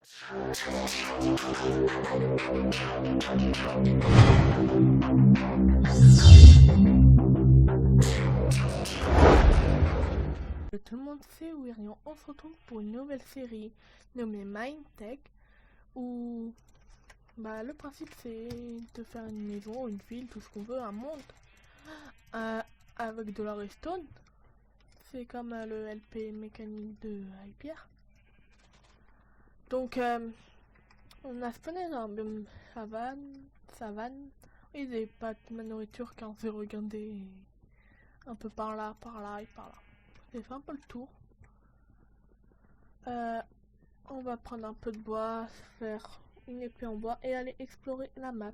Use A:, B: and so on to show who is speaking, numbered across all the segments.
A: Tout le monde sait où Irion, on se retrouve pour une nouvelle série nommée Mindtech où le principe c'est de faire une maison, une ville, tout ce qu'on veut, un monde avec de la redstone. C'est comme le LP mécanique de Hyper. Donc on a spawné dans un biome savane. Il n'y a pas de nourriture quand on s'est regardé un peu par là et par là. J'ai fait un peu le tour. On va prendre un peu de bois, faire une épée en bois et aller explorer la map.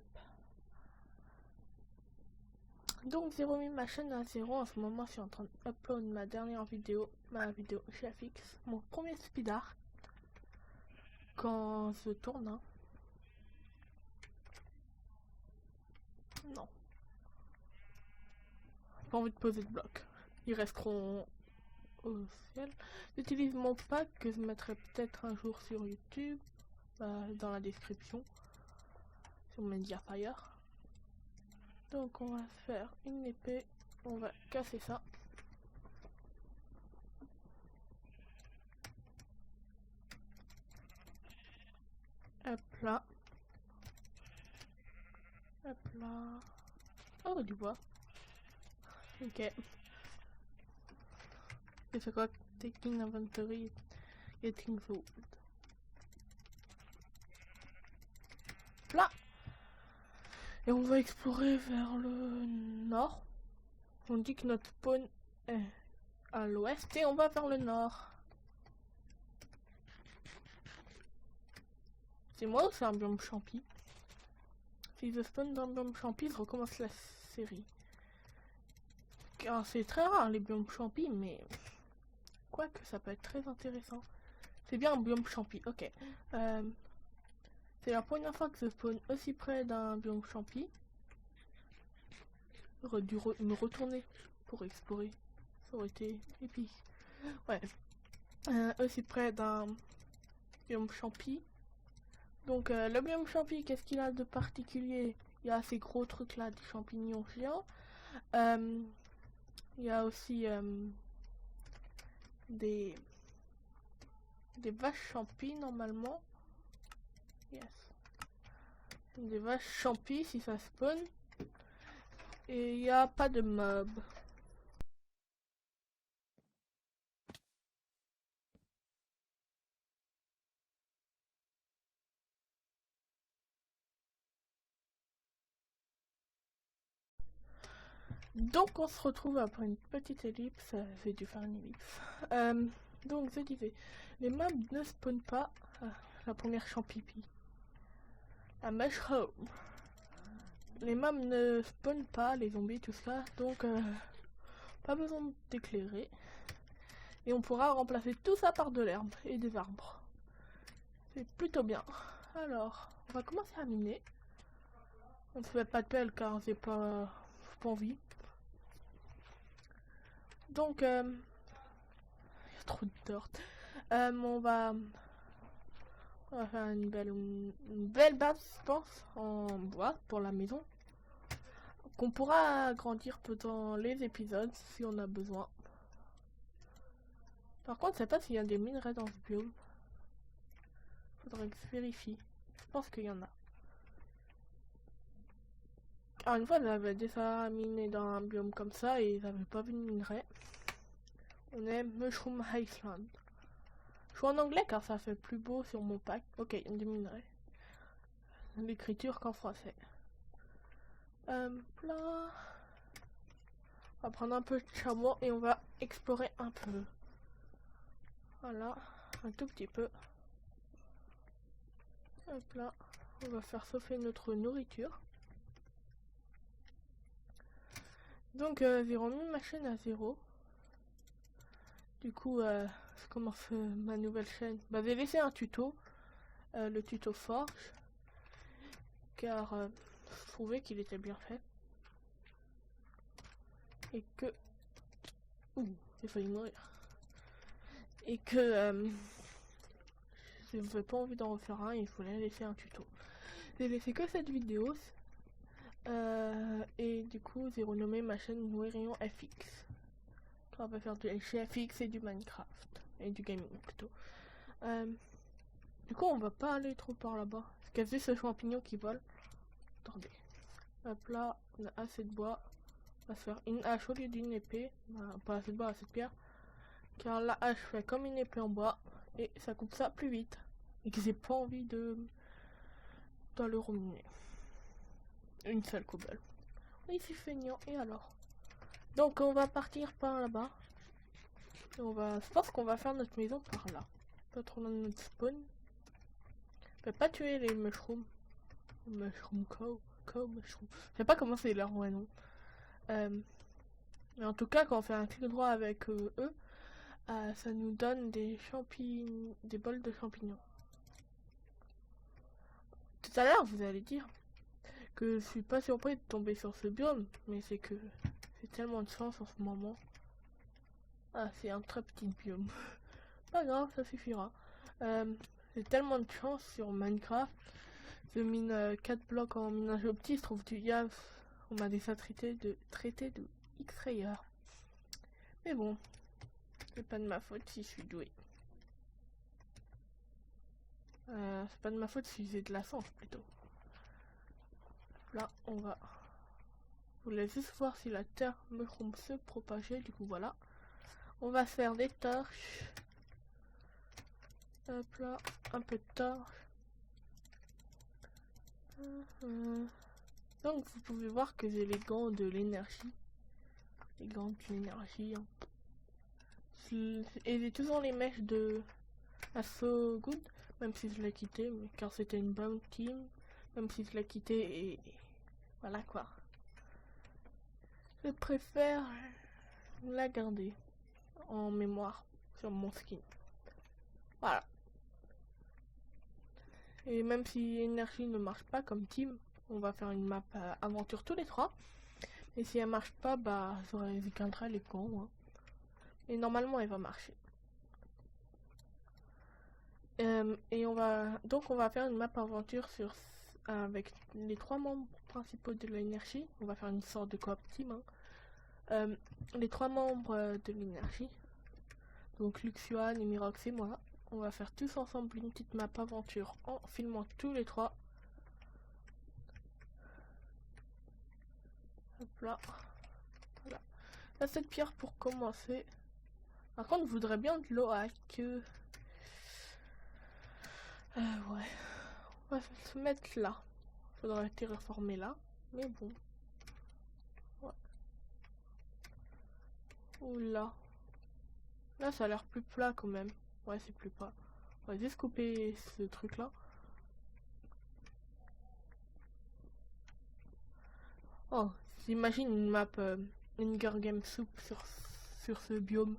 A: Donc 0 mis ma chaîne à 0. En ce moment je suis en train d'upload ma dernière vidéo, ma vidéo GFX, mon premier speedart. Quand je tourne, hein. Non. Pas envie de poser de blocs. Ils resteront au ciel. J'utilise mon pack que je mettrai peut-être un jour sur YouTube, dans la description, sur Mediafire. Donc on va faire une épée, on va casser ça. Hop là. Hop là. Oh, du bois. Ok. Et c'est quoi? Taking inventory, getting the wood. Là. Et on va explorer vers le nord. On dit que notre spawn est à l'ouest et on va vers le nord. C'est moi ou c'est un biome champi? Si je spawn dans un biome champi, je recommence la série. Car c'est très rare les biomes champi, mais quoique ça peut être très intéressant. C'est bien un biome champi, ok. C'est la première fois que je spawn aussi près d'un biome champi. J'aurais dû me retourner pour explorer. Ça aurait été épique. Ouais. Aussi près d'un biome champi. Donc le biome champi, qu'est-ce qu'il a de particulier? Il y a ces gros trucs là, des champignons géants. Il y a aussi des vaches champis normalement. Yes. Des vaches champis si ça spawn. Et il n'y a pas de mobs. Donc on se retrouve après une petite ellipse. J'ai dû faire une ellipse. Donc je disais, les mobs ne spawnent pas. La première champipi. La mushroom. Les mobs ne spawnent pas, les zombies, tout ça. Donc pas besoin d'éclairer. Et on pourra remplacer tout ça par de l'herbe et des arbres. C'est plutôt bien. Alors, on va commencer à miner. On ne fait pas de pelle car j'ai pas envie. Donc, il y a trop de dirt. On va faire une belle base, je pense, en bois pour la maison. Qu'on pourra agrandir pendant les épisodes si on a besoin. Par contre, je sais pas s'il y a des minerais dans ce biome. Faudrait que je vérifie. Je pense qu'il y en a. Alors une fois j'avais déjà miné dans un biome comme ça et j'avais pas vu de minerais. On est Mushroom Island. Je suis en anglais car ça fait plus beau sur mon pack. Ok, il y a des minerais. L'écriture qu'en français. Là. On va prendre un peu de charbon et on va explorer un peu. Voilà, un tout petit peu. Hop là, on va faire chauffer notre nourriture. Donc j'ai remis ma chaîne à 0. Du coup, je commence ma nouvelle chaîne. J'ai laissé un tuto, le tuto Forge, car je trouvais qu'il était bien fait. Et que... Ouh, j'ai failli mourir. Et que Si vous n'avez pas envie d'en refaire un, il faut laisser un tuto. J'ai laissé que cette vidéo. Et du coup, j'ai renommé ma chaîne Noirion FX. On va faire du FX et du Minecraft. Et du gaming plutôt. Du coup, on va pas aller trop par là-bas. Parce qu'il y a ce champignon qui vole. Attendez. Hop là, on a assez de bois. On va se faire une hache au lieu d'une épée. Bah, pas assez de bois, assez de pierre. Car la hache fait comme une épée en bois. Et ça coupe ça plus vite. Et que j'ai pas envie de le ruminer. Une seule cobble. Oui, c'est feignant. Et alors? Donc on va partir par là-bas. Je pense qu'on va faire notre maison par là. Pas trop loin de notre spawn. On peut pas tuer les mushrooms. Mushroom cow mushroom. Je sais pas comment c'est leur vrai nom. Mais en tout cas, quand on fait un clic droit avec eux, ça nous donne des bols de champignons. Tout à l'heure, vous allez dire que je suis pas surpris de tomber sur ce biome, mais c'est que j'ai tellement de chance en ce moment. Ah, c'est un très petit biome. Pas grave, ça suffira. J'ai tellement de chance sur Minecraft. Je mine 4 blocs en minage optique, je trouve du gaz. On m'a déjà traité de X-Rayer. Mais bon, c'est pas de ma faute si je suis doué. C'est pas de ma faute si j'ai de la chance plutôt. Là, on va... Je voulais juste voir si la terre mushroom se propageait, du coup voilà. On va faire des torches. Hop là, un peu de torche. Donc vous pouvez voir que j'ai les gants de l'énergie. Les gants de l'énergie. Hein. Et j'ai toujours les mèches de So Good, même si je l'ai quitté, car c'était une bonne team. Même si je l'ai quitté et voilà quoi. Je préfère la garder en mémoire sur mon skin. Voilà. Et même si énergie ne marche pas comme team, on va faire une map aventure tous les trois. Et si elle marche pas, bah j'éteindrai les cons. Hein. Et normalement elle va marcher. Et on va faire une map aventure avec les 3 membres principaux de l'énergie. On va faire une sorte de coop team. Hein. Les 3 membres de l'énergie. Donc Luxuan, Mirox et moi. On va faire tous ensemble une petite map aventure en filmant tous les 3. Hop là. Voilà. Là, cette pierre pour commencer. Par contre, je voudrais bien de l'eau à que... ouais. On va se mettre là. Faudrait terraformer là. Mais bon. Ouais. Oula. Là, ça a l'air plus plat quand même. Ouais, c'est plus plat. On va juste couper ce truc là. Oh, j'imagine une map, une Girl Game Soup sur ce biome.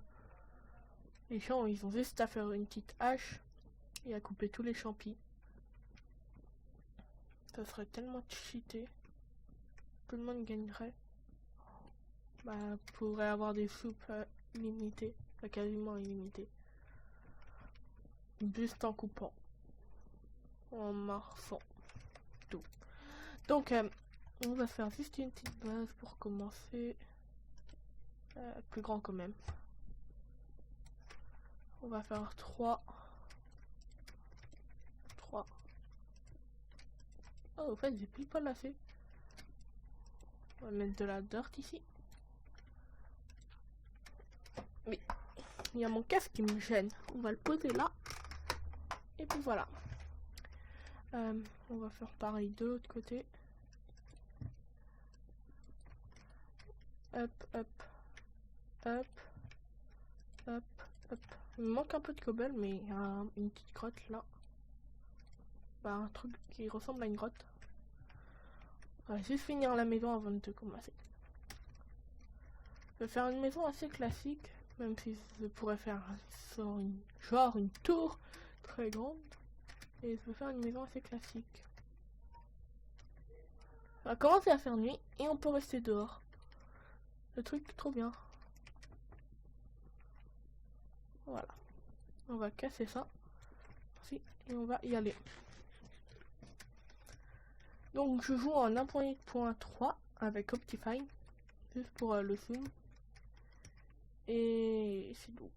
A: Les gens, ils ont juste à faire une petite hache et à couper tous les champis. Ça serait tellement cheaté. Tout le monde gagnerait. Bah, pourrait avoir des soupes illimitées, quasiment illimitées. Juste en coupant. En marchant. Tout. Donc, on va faire juste une petite base pour commencer. Plus grand quand même. On va faire 3. Oh, en fait, j'ai plus pas assez. On va mettre de la dirt ici. Mais il y a mon casque qui me gêne. On va le poser là. Et puis voilà. On va faire pareil de l'autre côté. Hop, hop, hop, hop, hop. Il me manque un peu de cobble, mais il y a une petite grotte là. Bah, un truc qui ressemble à une grotte. On va juste finir la maison avant de commencer. Je vais faire une maison assez classique, même si je pourrais faire genre une tour très grande. Et je vais faire une maison assez classique. On va commencer à faire nuit et on peut rester dehors. Le truc trop bien. Voilà. On va casser ça. ici et on va y aller. Donc je joue en 1.8.3 avec Optifine, juste pour le zoom. Et c'est tout.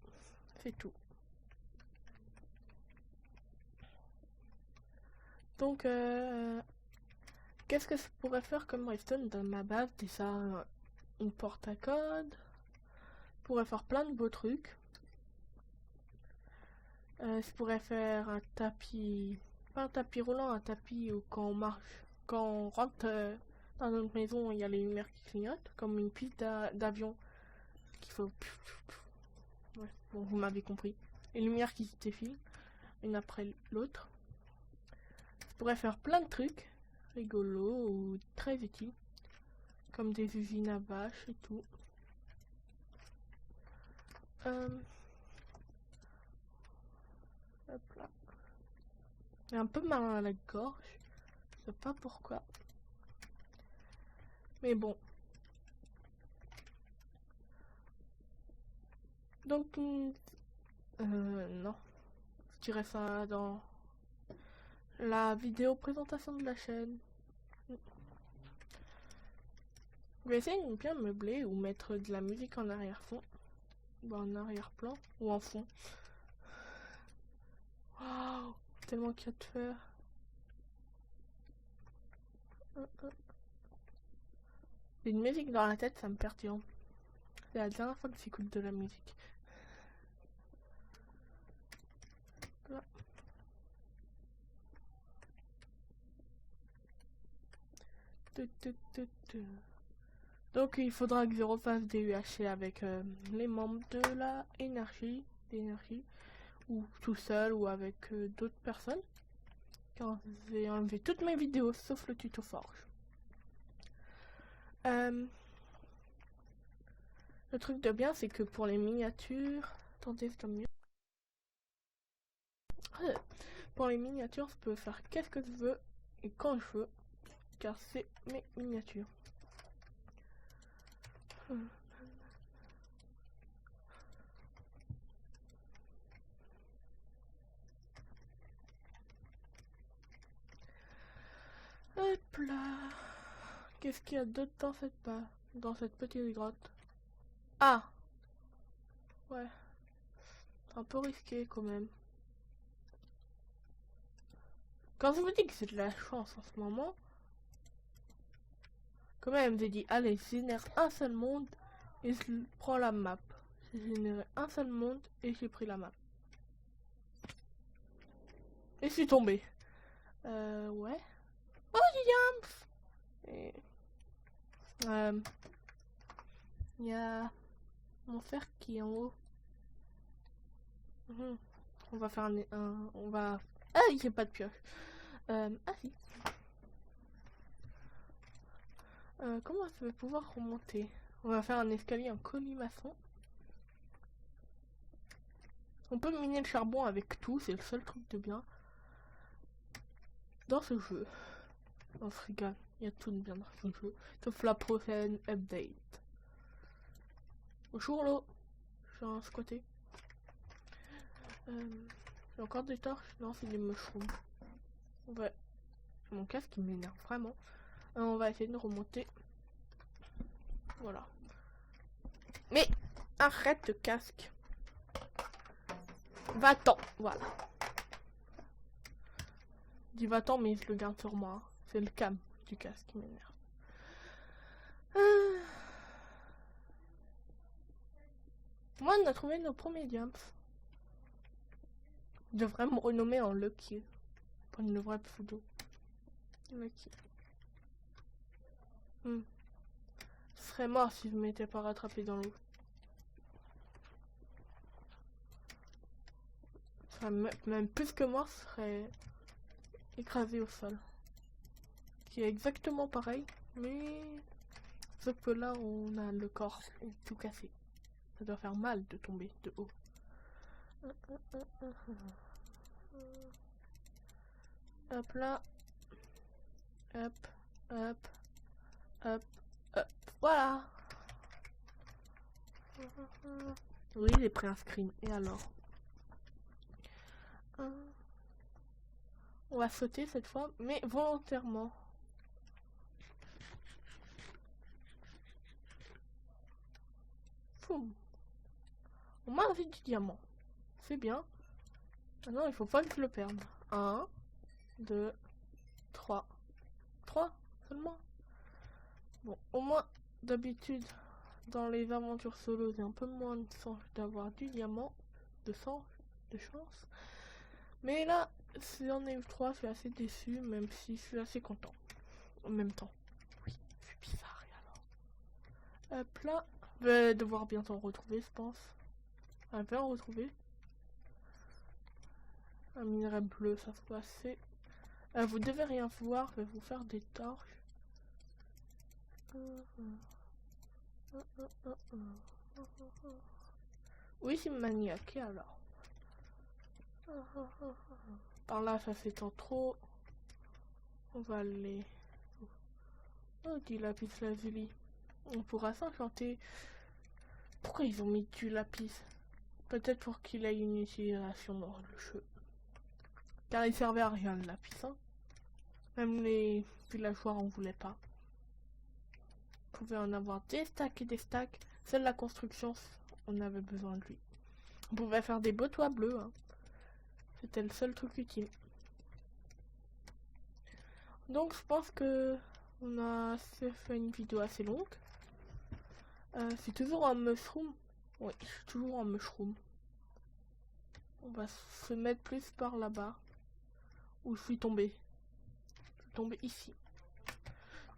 A: C'est tout. Donc qu'est-ce que je pourrais faire comme redstone dans ma base? Déjà une porte à code. Je pourrais faire plein de beaux trucs. Je pourrais faire un tapis, pas un tapis roulant, un tapis où quand on marche, quand on rentre dans notre maison, il y a les lumières qui clignotent, comme une piste d'avion qu'il faut. Ouais, bon, vous m'avez compris. Les lumières qui se défilent, une après l'autre. Je pourrais faire plein de trucs rigolos ou très utiles, comme des usines à bâches et tout. Hop là. J'ai un peu mal à la gorge, je sais pas pourquoi. Mais bon. Donc, non. Je dirais ça dans la vidéo présentation de la chaîne. Je vais essayer de bien meubler ou mettre de la musique en arrière-fond. Ou en arrière-plan. Ou en fond. Waouh, tellement qu'il y a de faire. Une musique dans la tête, ça me perturbe. C'est la dernière fois que j'écoute de la musique. Là. Donc il faudra que je refasse des UHC avec les membres de la énergie, ou tout seul ou avec d'autres personnes. Car j'ai enlevé toutes mes vidéos sauf le tuto forge. Le truc de bien, c'est que pour les miniatures, attendez, c'est mieux. Pour les miniatures, je peux faire qu'est-ce que je veux et quand je veux, car c'est mes miniatures. Hop là. Qu'est-ce qu'il y a d'autre dans cette petite grotte? Ah, ouais. C'est un peu risqué quand même. Quand je vous dis que c'est de la chance en ce moment, quand même, j'ai dit, allez, je génère un seul monde et je prends la map. J'ai généré un seul monde et j'ai pris la map. Et je suis tombé. Ouais. Oh, et il y a mon fer qui est en haut. On va faire on va... Ah, il n'y a pas de pioche. Ah si. Comment je vais pouvoir remonter? On va faire un escalier en colimaçon. On peut miner le charbon avec tout, c'est le seul truc de bien dans ce jeu. On se régale, il y a tout de bien dans ce jeu, sauf la prochaine update. Bonjour l'eau, je suis un squatté. J'ai encore des torches? Non, c'est des mushrooms. Ouais, mon casque qui m'énerve vraiment. On va essayer de remonter. Voilà. Mais arrête de casque. Va-t'en, voilà. Je dis va-t'en, mais je le garde sur moi. C'est le cam du casque qui m'énerve. Moi, on a trouvé nos premiers jumps. Je devrais me renommer en Lucky. Pour une vraie pseudo. Lucky. Je serais mort si je m'étais pas rattrapé dans l'eau. Enfin, même plus que mort, serait écrasé au sol. Qui est exactement pareil, mais sauf que là on a le corps tout cassé. Ça doit faire mal de tomber de haut. Hop là. Hop, hop, hop, hop. Voilà. Oui, j'ai pris un screen. Et alors? On va sauter cette fois, mais volontairement. Foum. On m'a envie du diamant. C'est bien. Maintenant, il faut pas que je le perde. 1, 2, 3. 3 seulement. Bon, au moins, d'habitude, dans les aventures solo, j'ai un peu moins de chance d'avoir du diamant. De chance. Mais là, si j'en ai eu 3, je suis assez déçu, même si je suis assez content. En même temps. Oui, je suis bizarre, et alors. Hop là. Je vais devoir bientôt en retrouver, je pense. Je vais en retrouver. Un minerai bleu, ça se voit assez. Vous devez rien voir, je vais vous faire des torches. Oui, c'est maniaque, alors. Par là, ça s'étend trop. On va aller... Oh, du lapis lazuli. On pourra s'enchanter. Pourquoi ils ont mis du lapis? Peut-être pour qu'il ait une utilisation dans le jeu. Car il servait à rien le lapis, hein. Même les villageois en voulaient pas. Vous pouvez en avoir des stacks et des stacks. Seule la construction, on avait besoin de lui. On pouvait faire des beaux toits bleus, hein. C'était le seul truc utile. Donc je pense que on a fait une vidéo assez longue. C'est toujours en mushroom. Oui, je suis toujours en mushroom. On va se mettre plus par là-bas. Où je suis tombé. Je suis tombé ici.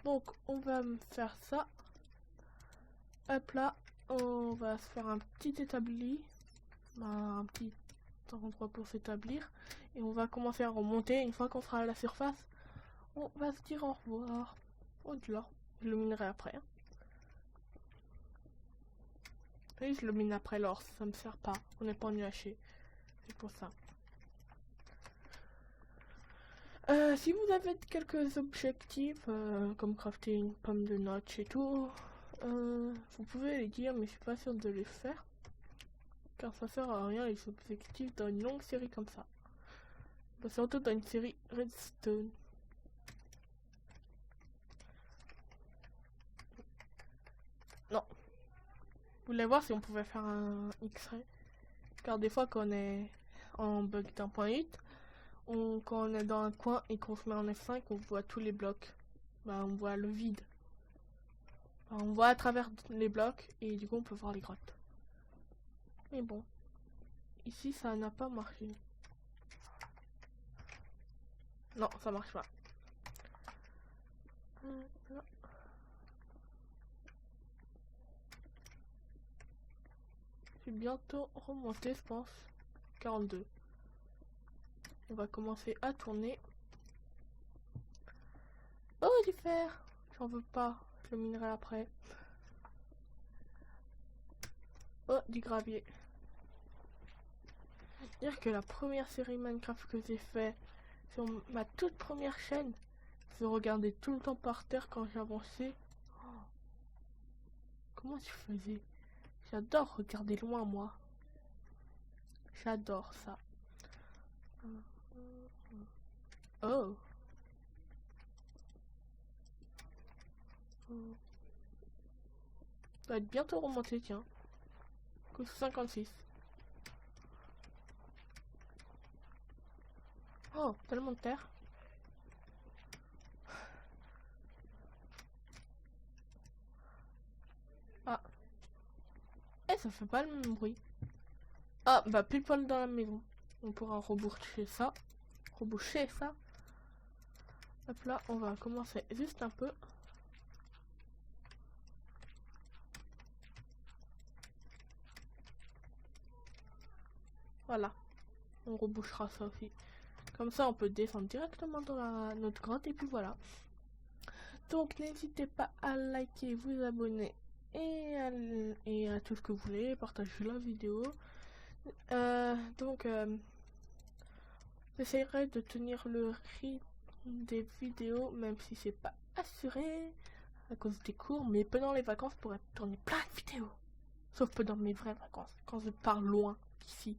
A: Donc on va faire ça. Hop là. On va se faire un petit établi. Un petit endroit pour s'établir. Et on va commencer à remonter. Une fois qu'on sera à la surface, on va se dire au revoir. Au-delà. Je le minerai après. Hein. Oui, je le mine après l'or. Ça me sert pas. On n'est pas en UHC. C'est pour ça. Si vous avez quelques objectifs, comme crafter une pomme de notch et tout, vous pouvez les dire, mais je suis pas sûre de les faire. Car ça sert à rien les objectifs dans une longue série comme ça. Bah, surtout dans une série Redstone. Non. Vous voulez voir si on pouvait faire un X-ray? Car des fois quand on est en bug d'1.8, quand on est dans un coin et qu'on se met en F5, on voit tous les blocs. Bah, on voit le vide. Bah, on voit à travers les blocs et du coup on peut voir les grottes. Mais bon, ici ça n'a pas marché. Non, ça marche pas. Je vais bientôt remonter, je pense. 42. On va commencer à tourner. Oh, du fer! J'en veux pas. Je le minerai après. Oh, du gravier. Dire que la première série Minecraft que j'ai fait sur ma toute première chaîne, je regardais tout le temps par terre quand j'avançais. Oh. Comment tu faisais? J'adore regarder loin, moi. J'adore ça. Oh. Ça va être bientôt remonté, tiens. Que 56. Oh, tellement de terre. Ah. Eh, ça fait pas le même bruit. Ah, bah pile poil dans la maison. On pourra reboucher ça. Reboucher ça. Hop là, on va commencer juste un peu. Voilà. On rebouchera ça aussi. Comme ça, on peut descendre directement dans notre grotte et puis voilà. Donc, n'hésitez pas à liker, vous abonner et à tout ce que vous voulez. Partagez la vidéo. J'essaierai de tenir le rythme des vidéos, même si c'est pas assuré à cause des cours. Mais pendant les vacances, je pourrais tourner plein de vidéos. Sauf pendant mes vraies vacances, quand je pars loin d'ici.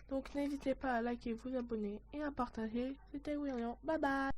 A: Donc n'hésitez pas à liker, vous abonner et à partager. C'était William. Bye bye.